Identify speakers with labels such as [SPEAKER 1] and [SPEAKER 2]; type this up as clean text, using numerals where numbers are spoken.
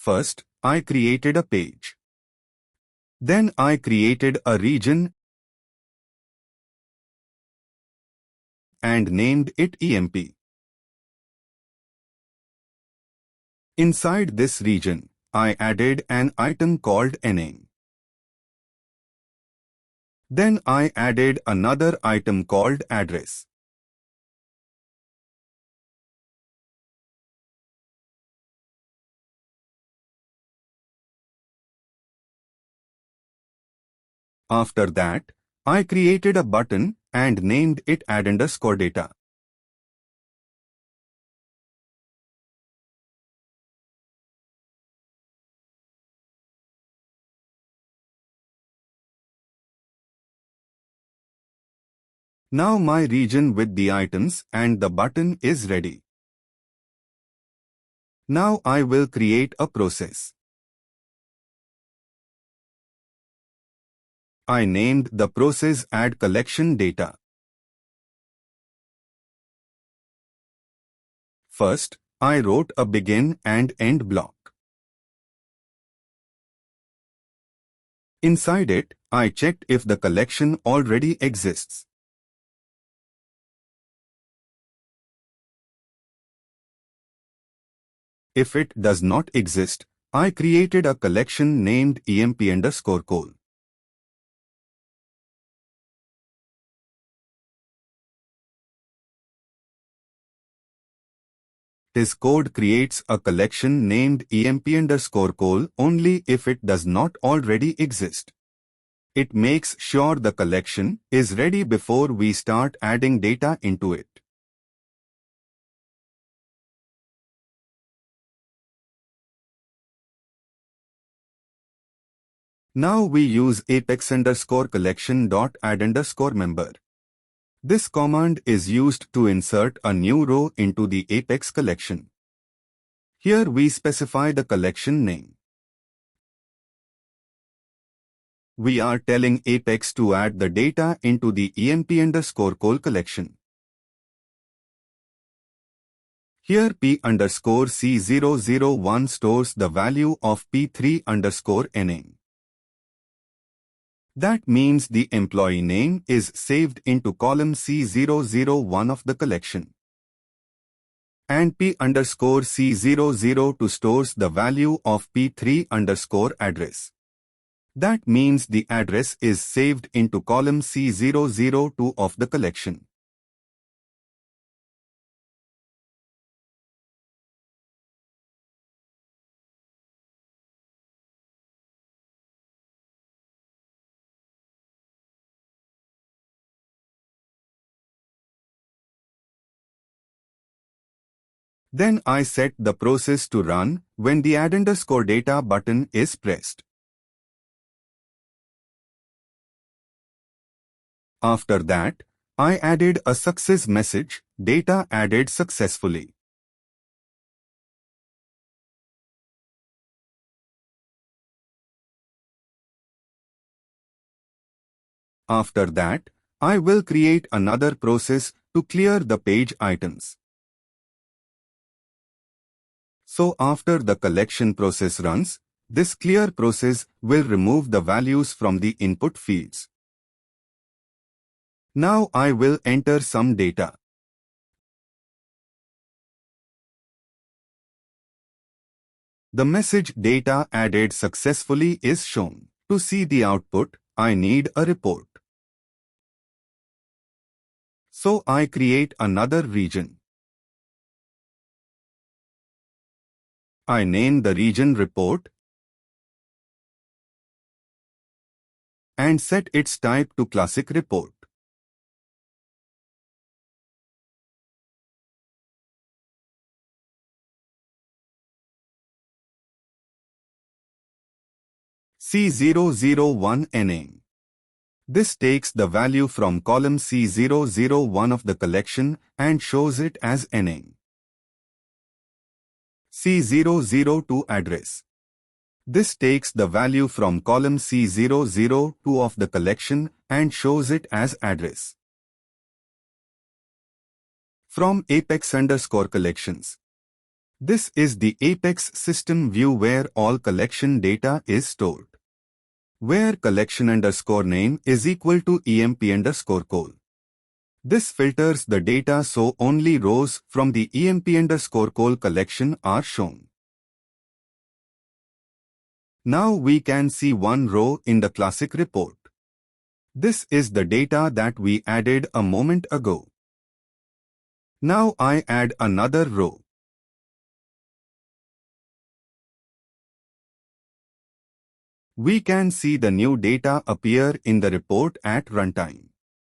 [SPEAKER 1] First, I created a page. Then I created a region and named it EMP. Inside this region, I added an item called name. Then I added another item called address. After that, I created a button and named it add_data. Now my region with the items and the button is ready. Now I will create a process. I named the process Add Collection Data. First, I wrote a begin and end block. Inside it, I checked if the collection already exists. If it does not exist, I created a collection named EMP_call. This code creates a collection named EMP_call only if it does not already exist. It makes sure the collection is ready before we start adding data into it. Now we use apex_collection.add_member. This command is used to insert a new row into the Apex collection. Here we specify the collection name. We are telling Apex to add the data into the EMP_call collection. Here P_C001 stores the value of P3_name. That means the employee name is saved into column C001 of the collection. And P_C002 stores the value of P3_address. That means the address is saved into column C002 of the collection. Then I set the process to run when the add_data button is pressed. After that, I added a success message, data added successfully. After that, I will create another process to clear the page items. So after the collection process runs, this clear process will remove the values from the input fields. Now I will enter some data. The message data added successfully is shown. To see the output, I need a report. So I create another region. I name the region report and set its type to classic report. C001 name. This takes the value from column C001 of the collection and shows it as name. C002 address. This takes the value from column C002 of the collection and shows it as address. From Apex_collections. This is the Apex system view where all collection data is stored. Where collection underscore name is equal to EMP underscore call. This filters the data so only rows from the EMP underscore call collection are shown. Now we can see one row in the classic report. This is the data that we added a moment ago. Now I add another row. We can see the new data appear in the report at runtime.